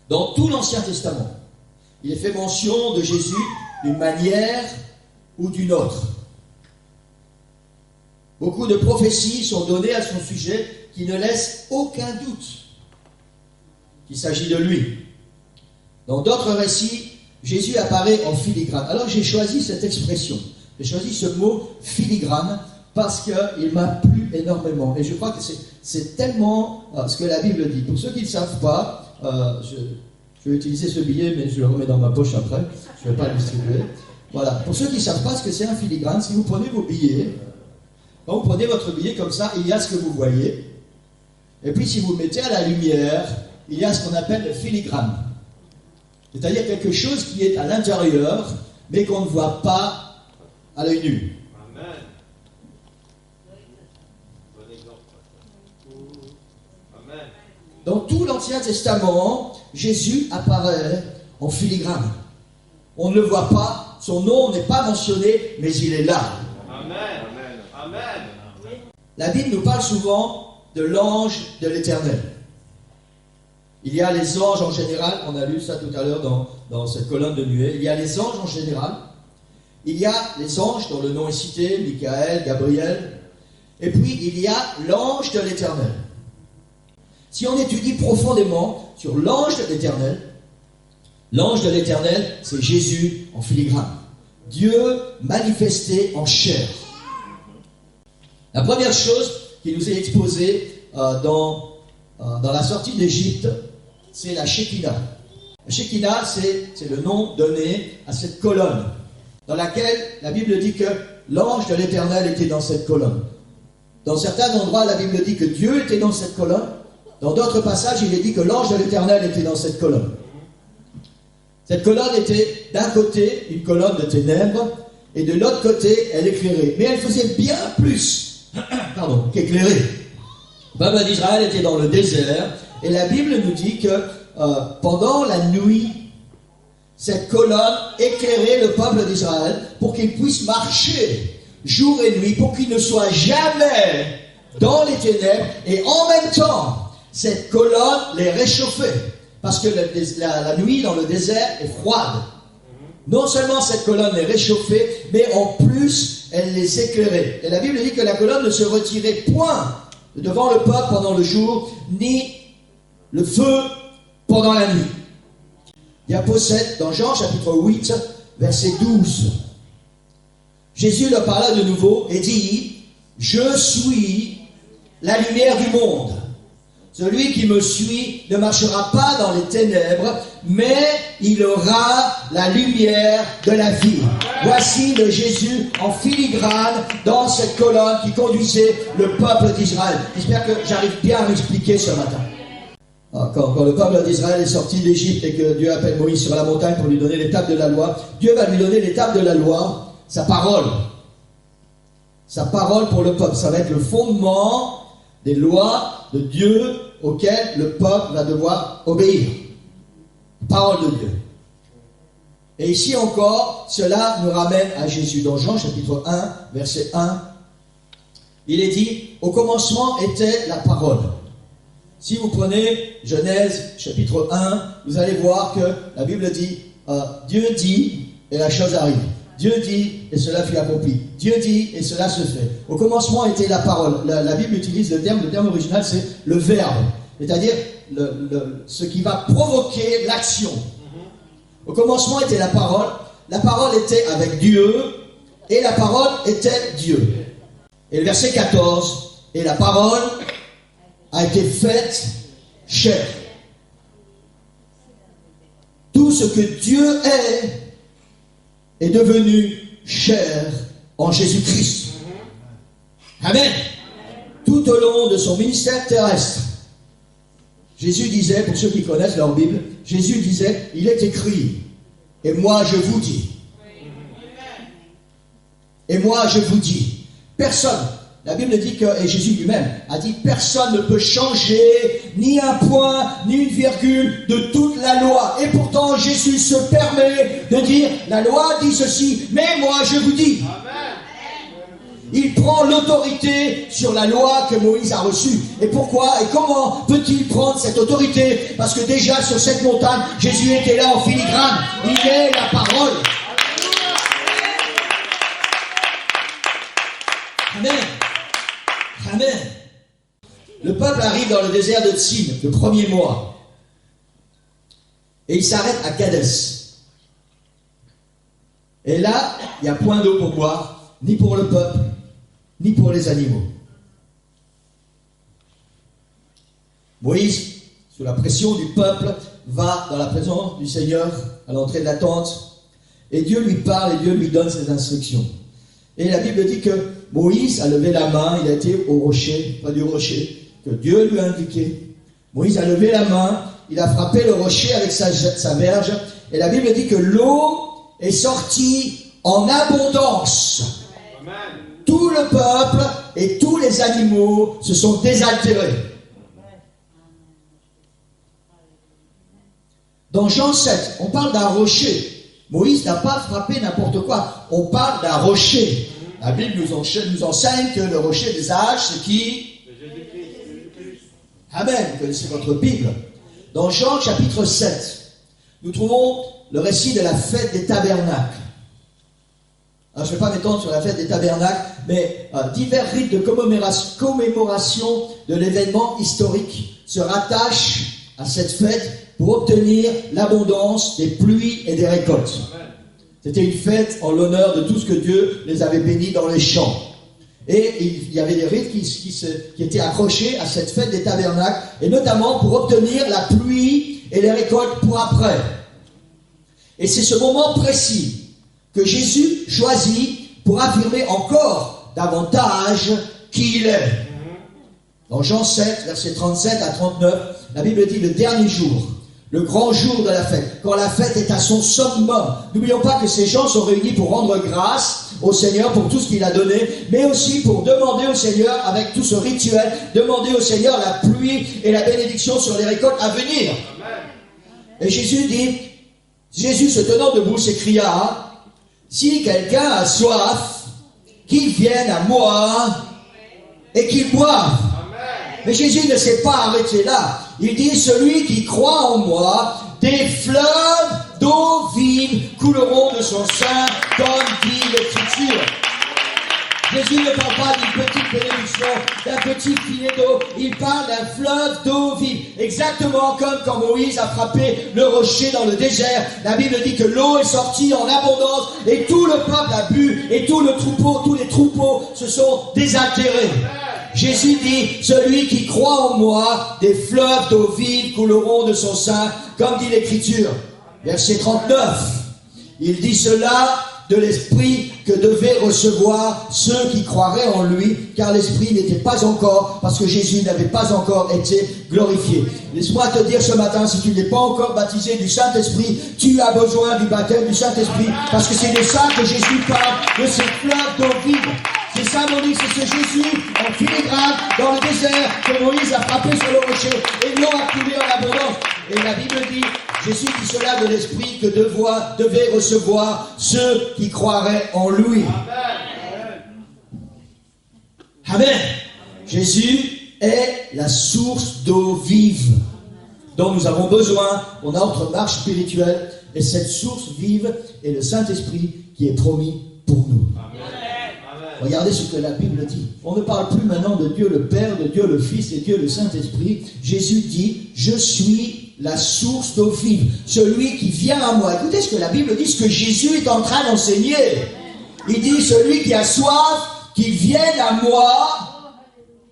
Dans tout l'Ancien Testament, il est fait mention de Jésus d'une manière ou d'une autre. Beaucoup de prophéties sont données à son sujet qui ne laissent aucun doute qu'il s'agit de lui. Dans d'autres récits, Jésus apparaît en filigrane. Alors j'ai choisi cette expression, j'ai choisi ce mot filigrane parce qu'il m'a plu énormément. Et je crois que c'est tellement ce que la Bible dit. Pour ceux qui ne savent pas, je vais utiliser ce billet, mais je le remets dans ma poche après. Je ne vais pas le distribuer. Voilà. Pour ceux qui ne savent pas ce que c'est un filigrane, si vous prenez vos billets, quand vous prenez votre billet comme ça, il y a ce que vous voyez. Et puis si vous le mettez à la lumière, il y a ce qu'on appelle le filigrane. C'est-à-dire quelque chose qui est à l'intérieur, mais qu'on ne voit pas à l'œil nu. Amen. Bon exemple. Amen. Dans tout l'Ancien Testament, Jésus apparaît en filigrane. On ne le voit pas, son nom n'est pas mentionné, mais il est là. Amen. Amen. La Bible nous parle souvent de l'ange de l'Éternel. Il y a les anges en général, on a lu ça tout à l'heure dans cette colonne de nuée. Il y a les anges en général. Il y a les anges dont le nom est cité, Michael, Gabriel. Et puis il y a l'ange de l'Éternel. Si on étudie profondément sur l'ange de l'Éternel, c'est Jésus en filigrane. Dieu manifesté en chair. La première chose qui nous est exposée dans la sortie d'Égypte, c'est la Shekinah. La Shekinah, c'est le nom donné à cette colonne, dans laquelle la Bible dit que l'ange de l'Éternel était dans cette colonne. Dans certains endroits, la Bible dit que Dieu était dans cette colonne. Dans d'autres passages, il est dit que l'ange de l'Éternel était dans cette colonne. Cette colonne était d'un côté une colonne de ténèbres, et de l'autre côté, elle éclairait. Mais elle faisait bien plus qu'éclairer. Le peuple d'Israël était dans le désert, et la Bible nous dit que pendant la nuit, cette colonne éclairait le peuple d'Israël pour qu'il puisse marcher jour et nuit, pour qu'il ne soit jamais dans les ténèbres, et en même temps, cette colonne les réchauffait, parce que la nuit dans le désert est froide. Non seulement cette colonne les réchauffait, mais en plus, elle les éclairait. Et la Bible dit que la colonne ne se retirait point devant le peuple pendant le jour, ni le feu pendant la nuit. Diapo 7, dans Jean chapitre 8, verset 12. Jésus leur parla de nouveau et dit, « Je suis la lumière du monde. Celui qui me suit ne marchera pas dans les ténèbres, mais il aura la lumière de la vie. » Voici le Jésus en filigrane dans cette colonne qui conduisait le peuple d'Israël. J'espère que j'arrive bien à m'expliquer ce matin. Quand le peuple d'Israël est sorti d'Égypte et que Dieu appelle Moïse sur la montagne pour lui donner l'étape de la loi, Dieu va lui donner l'étape de la loi, sa parole. Sa parole pour le peuple. Ça va être le fondement des lois de Dieu auxquelles le peuple va devoir obéir. Parole de Dieu. Et ici encore, cela nous ramène à Jésus. Dans Jean chapitre 1, verset 1, il est dit, au commencement était la parole. Si vous prenez Genèse chapitre 1, vous allez voir que la Bible dit, Dieu dit et la chose arrive. Dieu dit et cela fut accompli. Dieu dit et cela se fait. Au commencement était la parole. La Bible utilise le terme original, c'est le verbe. C'est-à-dire ce qui va provoquer l'action. Au commencement était la parole était avec Dieu, et la parole était Dieu. Et le verset 14, et la parole a été faite chair. Tout ce que Dieu est devenu chair en Jésus-Christ. Amen. Tout au long de son ministère terrestre, Jésus disait, pour ceux qui connaissent leur Bible, Jésus disait, il est écrit, et moi je vous dis. Et moi je vous dis. Personne, la Bible dit que, et Jésus lui-même a dit, personne ne peut changer ni un point, ni une virgule de toute la loi. Et pourtant Jésus se permet de dire, la loi dit ceci, mais moi je vous dis. Il prend l'autorité sur la loi que Moïse a reçue. Et pourquoi et comment peut-il prendre cette autorité? Parce que déjà sur cette montagne, Jésus était là en filigrane. Il est la parole. Amen. Amen. Le peuple arrive dans le désert de Tsin, le premier mois. Et il s'arrête à Kadès. Et là, il n'y a point d'eau pour boire, ni pour le peuple, ni pour les animaux. Moïse, sous la pression du peuple, va dans la présence du Seigneur, à l'entrée de la tente, et Dieu lui parle et Dieu lui donne ses instructions. Et la Bible dit que Moïse a levé la main, il a été au rocher, pas du rocher, que Dieu lui a indiqué. Moïse a levé la main, il a frappé le rocher avec sa verge, et la Bible dit que l'eau est sortie en abondance. Amen. Tout le peuple et tous les animaux se sont désaltérés. Dans Jean 7, on parle d'un rocher. Moïse n'a pas frappé n'importe quoi. On parle d'un rocher. La Bible nous enseigne que le rocher des âges, c'est qui? Amen. Vous connaissez votre Bible. Dans Jean chapitre 7, nous trouvons le récit de la fête des tabernacles. Alors, je ne vais pas m'étendre sur la fête des tabernacles, mais divers rites de commémoration de l'événement historique se rattachent à cette fête pour obtenir l'abondance des pluies et des récoltes. C'était une fête en l'honneur de tout ce que Dieu les avait bénis dans les champs. Et il y avait des rites qui étaient accrochés à cette fête des tabernacles, et notamment pour obtenir la pluie et les récoltes pour après. Et c'est ce moment précis que Jésus choisit pour affirmer encore davantage qui il est. Dans Jean 7, versets 37 à 39, la Bible dit le dernier jour, le grand jour de la fête, quand la fête est à son summum. N'oublions pas que ces gens sont réunis pour rendre grâce au Seigneur pour tout ce qu'il a donné, mais aussi pour demander au Seigneur, avec tout ce rituel, demander au Seigneur la pluie et la bénédiction sur les récoltes à venir. Et Jésus se tenant debout s'écria, si quelqu'un a soif, qu'il vienne à moi et qu'il boive. Mais Jésus ne s'est pas arrêté là. Il dit, celui qui croit en moi, des fleuves d'eau vive couleront de son sein, comme dit l'Écriture. Jésus ne parle pas d'une petite bénédiction, d'un petit filet d'eau. Il parle d'un fleuve d'eau vive. Exactement comme quand Moïse a frappé le rocher dans le désert. La Bible dit que l'eau est sortie en abondance et tout le peuple a bu et tout le troupeau, tous les troupeaux se sont désaltérés. Jésus dit, celui qui croit en moi, des fleuves d'eau vive couleront de son sein, comme dit l'Écriture. Verset 39. Il dit cela de l'Esprit que devaient recevoir ceux qui croiraient en lui, car l'Esprit n'était pas encore, parce que Jésus n'avait pas encore été glorifié. Laisse-moi te dire ce matin, si tu n'es pas encore baptisé du Saint-Esprit, tu as besoin du baptême du Saint-Esprit, parce que c'est de ça que Jésus parle, de ces fleuves d'eau vive. C'est symbolique, c'est ce Jésus en filigrane dans le désert que Moïse a frappé sur le rocher et l'eau a coulé en abondance. Et la Bible dit, Jésus dit cela de l'Esprit que devaient recevoir ceux qui croiraient en lui. Amen. Amen. Jésus est la source d'eau vive dont nous avons besoin pour notre marche spirituelle. Et cette source vive est le Saint-Esprit qui est promis pour nous. Amen. Regardez ce que la Bible dit. On ne parle plus maintenant de Dieu le Père, de Dieu le Fils et Dieu le Saint-Esprit. Jésus dit, je suis la source d'eau vive, celui qui vient à moi. Écoutez ce que la Bible dit, ce que Jésus est en train d'enseigner. Il dit, celui qui a soif, qu'il vienne à moi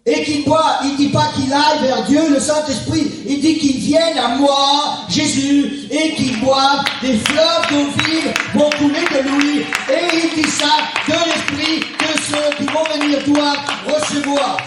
et qu'il boive. Il ne dit pas qu'il aille vers Dieu, le Saint-Esprit. Il dit qu'il vienne à moi, Jésus, et qu'il boive. Des fleuves d'eau vive vont couler de lui. Et il dit ça de l'Esprit que ceux qui vont venir doivent recevoir.